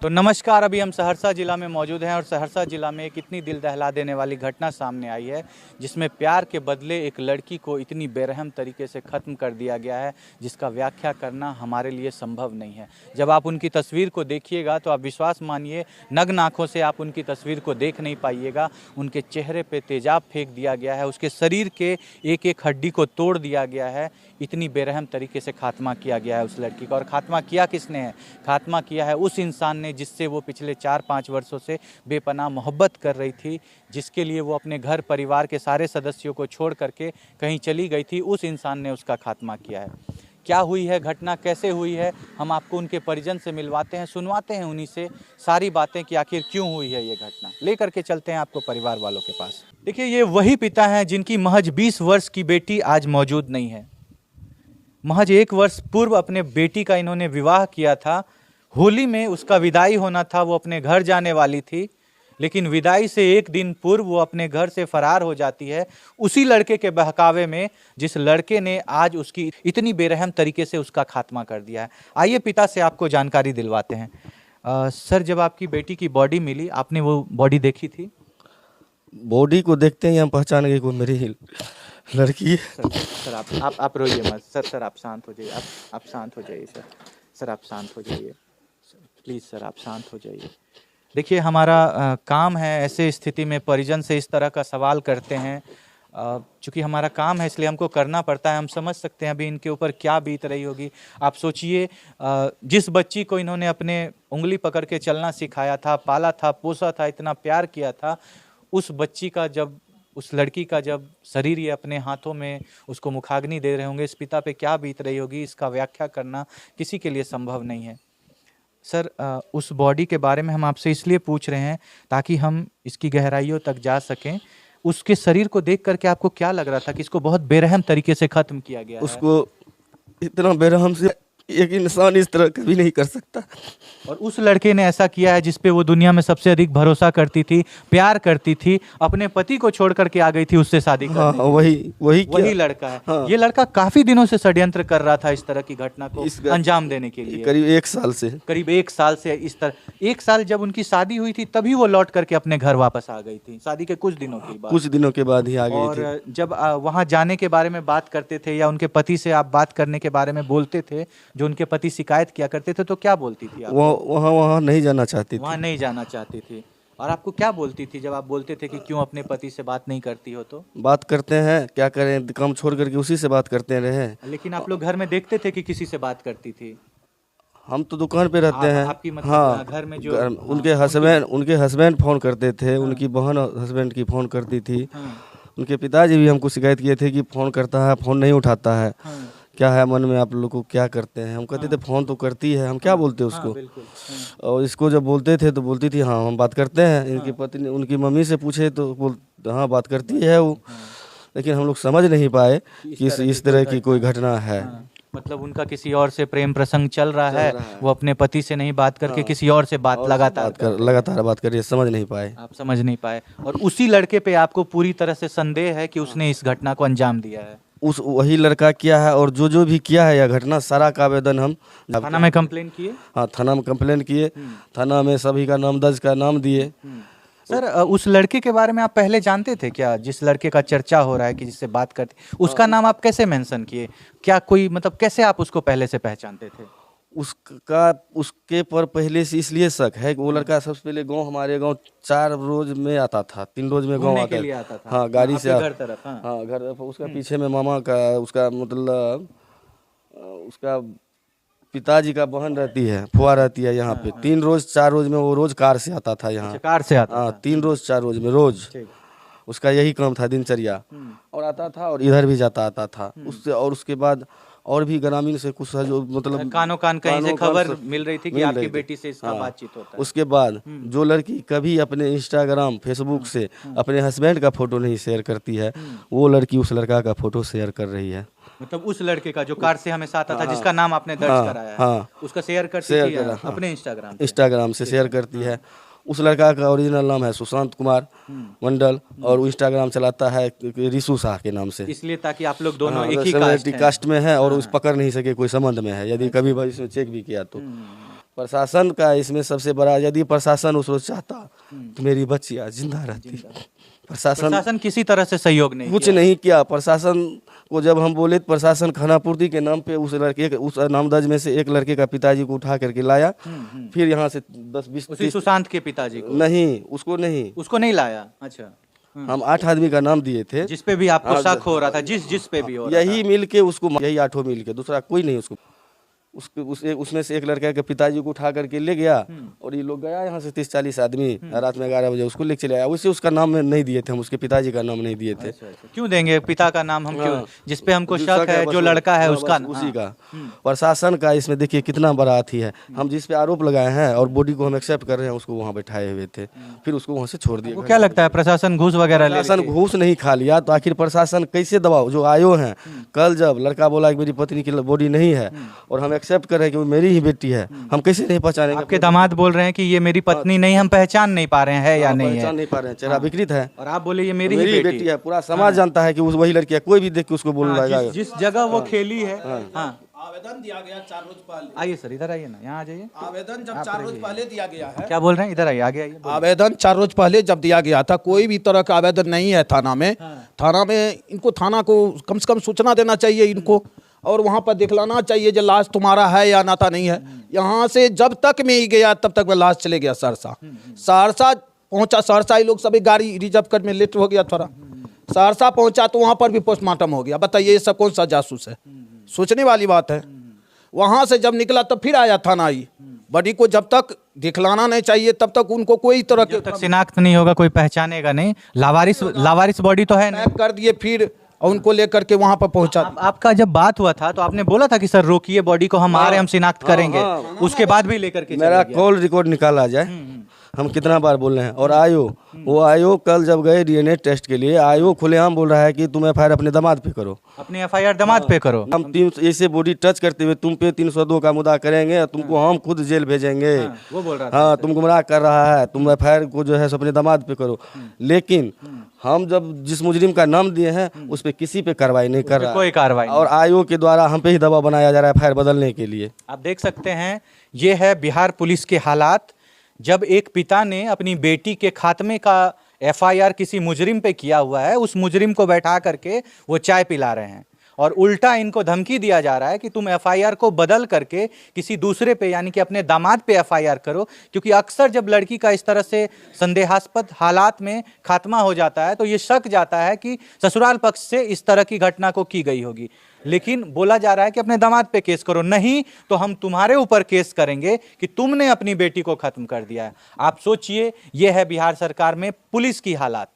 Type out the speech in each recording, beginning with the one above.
तो नमस्कार, अभी हम सहरसा जिला में मौजूद हैं और सहरसा जिला में एक इतनी दिल दहला देने वाली घटना सामने आई है जिसमें प्यार के बदले एक लड़की को इतनी बेरहम तरीके से ख़त्म कर दिया गया है जिसका व्याख्या करना हमारे लिए संभव नहीं है। जब आप उनकी तस्वीर को देखिएगा तो आप विश्वास मानिए, नग्न आँखों से आप उनकी तस्वीर को देख नहीं पाइएगा। उनके चेहरे पे तेजाब फेंक दिया गया है, उसके शरीर के एक एक हड्डी को तोड़ दिया गया है। इतनी बेरहम तरीके से खात्मा किया गया है उस लड़की का। और खात्मा किया किसने है? खात्मा किया है उस इंसान ने जिससे वो पिछले 4-5 वर्षों से बेपनाह मोहब्बत कर रही थी, जिसके लिए वो अपने घर परिवार के सारे सदस्यों को छोड़ करके कहीं चली गई थी। उस इंसान ने उसका खात्मा किया है। क्या हुई है घटना, कैसे हुई है, हम आपको उनके परिजन से मिलवाते हैं, सुनवाते हैं उन्हीं से सारी बातें कि आखिर क्यों हुई है ये घटना। लेकर के चलते हैं आपको परिवार वालों के पास। देखिए, ये वही पिता हैं जिनकी महज 20 वर्ष की बेटी आज मौजूद नहीं है। महज 1 वर्ष पूर्व अपने बेटी का इन्होंने विवाह किया था। होली में उसका विदाई होना था, वो अपने घर जाने वाली थी, लेकिन विदाई से 1 दिन पूर्व वो अपने घर से फरार हो जाती है उसी लड़के के बहकावे में जिस लड़के ने आज उसकी इतनी बेरहम तरीके से उसका खात्मा कर दिया है। आइए पिता से आपको जानकारी दिलवाते हैं। सर, जब आपकी बेटी की बॉडी मिली, आपने वो बॉडी देखी थी? बॉडी को देखते ही हम पहचान गए को मेरी ही लड़की है। सर आप रोइए मत। सर आप शांत हो जाइए। आप शांत हो जाइए सर आप शांत हो जाइए प्लीज़ सर, आप शांत हो जाइए। देखिए, हमारा काम है ऐसे स्थिति में परिजन से इस तरह का सवाल करते हैं। चूँकि हमारा काम है इसलिए हमको करना पड़ता है। हम समझ सकते हैं अभी इनके ऊपर क्या बीत रही होगी। आप सोचिए, जिस बच्ची को इन्होंने अपने उंगली पकड़ के चलना सिखाया था, पाला था, पोसा था, इतना प्यार किया था, उस बच्ची का जब, उस लड़की का जब शरीर ये अपने हाथों में उसको मुखाग्नि दे रहे होंगे, इस पिता पे क्या बीत रही होगी, इसका व्याख्या करना किसी के लिए संभव नहीं है। सर, उस बॉडी के बारे में हम आपसे इसलिए पूछ रहे हैं ताकि हम इसकी गहराइयों तक जा सकें। उसके शरीर को देख करके आपको क्या लग रहा था कि इसको बहुत बेरहम तरीके से ख़त्म किया गया है? उसको इतना बेरहम से एक इंसान इस तरह कभी नहीं कर सकता। और उस लड़के ने ऐसा किया है जिस पे वो दुनिया में सबसे अधिक भरोसा करती थी, प्यार करती थी, अपने पति को छोड़ करके आ गई थी उससे शादी करने। हाँ, वही लड़का है। हाँ। ये लड़का काफी दिनों से षड्यंत्र कर रहा था इस तरह की घटना को अंजाम देने के लिए। करीब 1 साल से इस तरह 1 साल जब उनकी शादी हुई थी तभी वो लौट करके अपने घर वापस आ गई थी, शादी के कुछ दिनों के बाद ही आ गई थी। और जब वहाँ जाने के बारे में बात करते थे या उनके पति से आप बात करने के बारे में बोलते थे, जो उनके पति शिकायत किया करते थे, तो क्या बोलती थी आप? वहाँ नहीं जाना चाहती थी। वहाँ नहीं जाना चाहती थी। और आपको क्या बोलती थी जब आप बोलते थे कि क्यों अपने पति से बात नहीं करती हो? तो बात करते हैं, क्या करें, काम छोड़ करके उसी से बात करते रहे। लेकिन आप लोग घर में देखते थे कि किसी से बात करती थी? हम तो दुकान पे रहते हैं। आपकी मतलब हाँ, घर में जो उनके हस्बैंड फ़ोन करते थे। हाँ। उनकी बहन हस्बैंड की फ़ोन करती थी। हाँ। उनके पिताजी भी हमको शिकायत किए थे कि फ़ोन करता है, फ़ोन नहीं उठाता है। हाँ। क्या है मन में, आप लोग को क्या करते हैं? हम कहते थे फ़ोन तो करती है, हम क्या बोलते उसको। और इसको जब बोलते थे तो बोलती थी हाँ हम बात करते हैं। इनकी पति ने, उनकी मम्मी से पूछे तो हाँ बात करती है वो। लेकिन हम लोग समझ नहीं पाए कि इस तरह की कोई घटना है। मतलब उनका किसी और से प्रेम प्रसंग चल रहा है, वो अपने पति से नहीं बात करके किसी और से बात लगातार बात कर रही है, समझ नहीं पाए। आप समझ नहीं पाए। और उसी लड़के पे आपको पूरी तरह से संदेह है कि उसने इस घटना को अंजाम दिया है? वही लड़का किया है, और जो भी किया है यह घटना, सारा का आवेदन हम थाना में कंप्लेन किए? हाँ, थाना में कंप्लेन किए। थाना में सभी का नाम दर्ज का नाम दिए। सर, उस लड़के के बारे में आप पहले जानते थे क्या? जिस लड़के का चर्चा हो रहा है कि जिससे बात करते, उसका नाम आप कैसे मेंशन किए? क्या कोई मतलब कैसे आप उसको पहले से पहचानते थे? उसके पर पहले से इसलिए शक है कि वो लड़का सबसे पहले हमारे गांव 4 रोज में आता था, 3 रोज में गांव आता था। हाँ, गाड़ी से घर तरफ। हाँ, घर उसका पीछे में मामा का, उसका मतलब उसका पिताजी का बहन रहती है, फुआ रहती है यहाँ पे। 3 रोज 4 रोज में वो रोज कार से आता था यहाँ। कार से आता? हाँ, 3 रोज 4 रोज में रोज उसका यही काम था, दिनचर्या। और आता था और इधर भी जाता आता था उससे। और उसके बाद और भी ग्रामीण से कुछ जो मतलब कानों कान कहीं से खबर मिल रही थी कि आपकी बेटी से इसका बातचीत होता है। उसके बाद जो लड़की कभी अपने इंस्टाग्राम फेसबुक से अपने हस्बैंड का फोटो नहीं शेयर करती है, वो लड़की उस लड़का का फोटो शेयर कर रही है। मतलब उस लड़के का जो कार से हमें साथ आता था, जिसका नाम आपने दर्ज कराया है, उसका शेयर करती है अपने इंस्टाग्राम से शेयर करती है। उस लड़का का ओरिजिनल नाम है सुशांत कुमार मंडल और इंस्टाग्राम चलाता है रिशु शाह के नाम से। इसलिए ताकि आप लोग दोनों एक ही कास्ट में है और उस पकड़ नहीं सके कोई संबंध में है, यदि कभी इसमें चेक भी किया तो प्रशासन का इसमें सबसे बड़ा, यदि प्रशासन उसको चाहता तो मेरी बच्चियाँ जिंदा रहती। प्रशासन किसी तरह से सहयोग नहीं कुछ नहीं किया। प्रशासन को जब हम बोले तो प्रशासन खानापूर्ति के नाम पे उस नामदर्ज में से एक लड़के का पिताजी को उठा करके लाया, फिर यहाँ से 10-20 सुशांत के पिताजी को नहीं, उसको नहीं लाया। अच्छा, हम 8 आदमी का नाम दिए थे, जिस पे भी आपको शक हो रहा था, जिस पे भी हो रहा यही मिल के उसको, यही 8 मिल के, दूसरा कोई नहीं। उसमें से एक लड़का के पिताजी को उठा करके ले गया और ये लोग गया यहाँ से 30-40 आदमी रात में 11 बजे उसको लेके चले आया। उसे उसका नाम नहीं दिए थे हम, उसके पिताजी का नाम नहीं दिए थे। अच्छा। क्यों देंगे पिता का नाम हम? क्यों? जिसपे हमको शक है, जो लड़का है उसका, उसी का। प्रशासन का इसमें देखिए कितना बड़ा अथी है। हम जिस पे आरोप लगाए हैं और बॉडी को हम एक्सेप्ट कर रहे हैं, उसको वहाँ बैठाए हुए थे, फिर उसको वहाँ से छोड़ दिया। क्या लगता है प्रशासन घूस वगैरह? प्रशासन घूस नहीं खा लिया तो आखिर प्रशासन कैसे दबाव? जो आयो हैं कल, जब लड़का बोला कि मेरी पत्नी की बॉडी नहीं है और हम एक्सेप्ट कर रहे हैं कि मेरी ही बेटी है, हम कैसे नहीं पहचानेंगे? आपके दामाद बोल रहे हैं कि ये मेरी पत्नी नहीं, हम पहचान नहीं पा रहे हैं या नहीं है? पहचान नहीं पा रहे हैं, चेहरा विकृत है। और आप बोले ये मेरी बेटी है। पूरा समाज जानता है कि उस वही लड़की है, कोई भी देख के उसको बोल रहा है। जिस जगह वो खेली है। आवेदन दिया गया 4 रोज पहले। आइए सर, इधर आइए ना, यहाँ आ जाइए। आवेदन जब 4 रोज पहले दिया गया है। क्या बोल रहे हैं? इधर आइए, आगे आइए। आवेदन 4 रोज पहले जब दिया गया था, कोई भी तरह का आवेदन नहीं है थाना में। थाना में इनको, थाना को कम से कम सूचना देना चाहिए इनको, और वहाँ पर दिखलाना चाहिए जो लाश तुम्हारा है या नाता नहीं है। यहाँ से जब तक में ही गया तब तक वह लाश चले गया सहरसा। सहरसा पहुँचा, सहरसा ही लोग सभी गाड़ी रिजर्व कर में लेट हो गया थोड़ा। सहरसा पहुँचा तो वहाँ पर भी पोस्टमार्टम हो गया। बताइए ये सब कौन सा जासूस है? सोचने वाली बात है। वहाँ से जब निकला तब फिर आया थाना ही। बॉडी को जब तक दिखलाना नहीं चाहिए तब तक उनको कोई तरह के शिनाख्त नहीं होगा, कोई पहचानेगा नहीं। लावारिस बॉडी तो है नहीं। कर दिए, फिर उनको लेकर के वहाँ पर पहुँचा। आपका जब बात हुआ था तो आपने बोला था कि सर रोकिए बॉडी को, हम आ रहे हैं, हम शिनाख्त करेंगे। उसके बाद भी लेकर के मेरा कॉल रिकॉर्ड निकाला जाए, हम कितना बार बोल रहे हैं। और वो आयो कल जब गए डीएनए टेस्ट के लिए, आयो खुलेआम बोल रहा है कि तुम एफआईआर अपने दामाद पे करो, अपनी एफआईआर दामाद पे करो। हम 3 ऐसे बॉडी टच करते हुए तुम पे 302 का मुद्दा करेंगे, तुमको हम खुद जेल भेजेंगे। वो बोल रहा था। हाँ, तुम गुमराह कर रहा है, तुम एफआईआर को जो है सो अपने दामाद पे करो। लेकिन हम जब जिस मुजरिम का नाम दिए हैं उस पे किसी पे कार्रवाई नहीं कर रहा, कोई कार्रवाई। और आयोग के द्वारा हम पे ही दबाव बनाया जा रहा है एफआईआर बदलने के लिए। आप देख सकते हैं, ये है बिहार पुलिस के हालात। जब एक पिता ने अपनी बेटी के खात्मे का एफआईआर किसी मुजरिम पे किया हुआ है, उस मुजरिम को बैठा करके वो चाय पिला रहे हैं और उल्टा इनको धमकी दिया जा रहा है कि तुम एफआईआर को बदल करके किसी दूसरे पे, यानी कि अपने दामाद पे एफआईआर करो। क्योंकि अक्सर जब लड़की का इस तरह से संदेहास्पद हालात में खात्मा हो जाता है तो ये शक जाता है कि ससुराल पक्ष से इस तरह की घटना को की गई होगी। लेकिन बोला जा रहा है कि अपने दामाद पे केस करो, नहीं तो हम तुम्हारे ऊपर केस करेंगे कि तुमने अपनी बेटी को खत्म कर दिया है। आप सोचिए, ये है बिहार सरकार में पुलिस की हालात।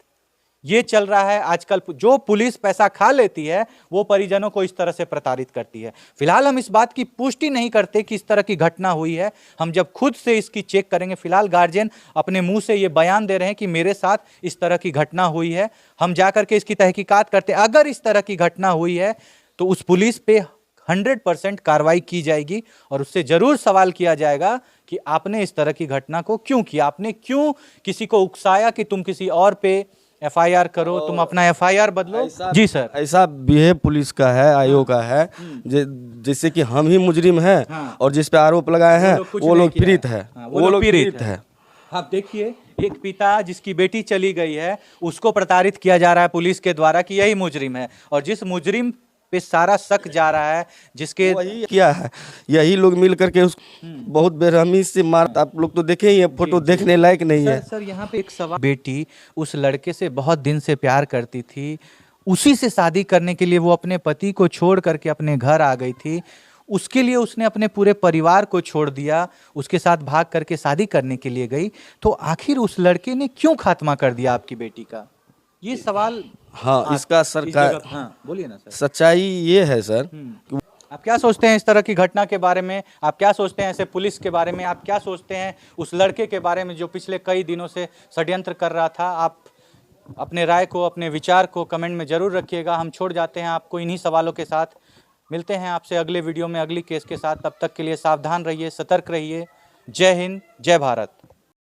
ये चल रहा है आजकल। जो पुलिस पैसा खा लेती है वो परिजनों को इस तरह से प्रताड़ित करती है। फिलहाल हम इस बात की पुष्टि नहीं करते कि इस तरह की घटना हुई है, हम जब खुद से इसकी चेक करेंगे। फिलहाल गार्जियन अपने मुंह से ये बयान दे रहे हैं कि मेरे साथ इस तरह की घटना हुई है, हम जाकर के इसकी तहकीकात करते हैं। अगर इस तरह की घटना हुई है तो उस पुलिस पे 100% कार्रवाई की जाएगी और उससे जरूर सवाल किया जाएगा कि आपने इस तरह की घटना को क्यों किया, आपने क्यों किसी को उकसाया कि तुम किसी और पे एफआईआर करो, तुम अपना एफआईआर बदलो। जी सर, ऐसा बिहेव पुलिस का है, आयोग का है, जिससे कि हम ही मुजरिम हैं और जिस पे आरोप लगाए हैं वो लोग पीड़ित है, वो लोग पीड़ित है। आप देखिए, एक पिता जिसकी बेटी चली गई है उसको प्रताड़ित किया जा रहा है पुलिस के द्वारा कि यही मुजरिम है, और जिस मुजरिम पे सारा शक जा रहा है, जिसके वही किया है, यही लोग मिल करके उस बहुत बेरहमी से मार। आप लोग तो देखे ही, फोटो देखने लायक नहीं है। सर यहाँ पे एक सवाल, बेटी उस लड़के से बहुत दिन से प्यार करती थी, उसी से शादी करने के लिए वो अपने पति को छोड़ करके अपने घर आ गई थी। उसके लिए उसने अपने पूरे परिवार को छोड़ दिया, उसके साथ भाग करके शादी करने के लिए गई। तो आखिर उस लड़के ने क्यों खात्मा कर दिया आपकी बेटी का? ये सवाल। हाँ, इसका सरकार, हाँ बोलिए ना सर। सच्चाई ये है सर। आप क्या सोचते हैं इस तरह की घटना के बारे में? आप क्या सोचते हैं ऐसे पुलिस के बारे में? आप क्या सोचते हैं उस लड़के के बारे में जो पिछले कई दिनों से षड्यंत्र कर रहा था? आप अपने राय को, अपने विचार को कमेंट में जरूर रखिएगा। हम छोड़ जाते हैं आपको इन्हीं सवालों के साथ। मिलते हैं आपसे अगले वीडियो में अगली केस के साथ। तब तक के लिए सावधान रहिए, सतर्क रहिए। जय हिंद, जय भारत।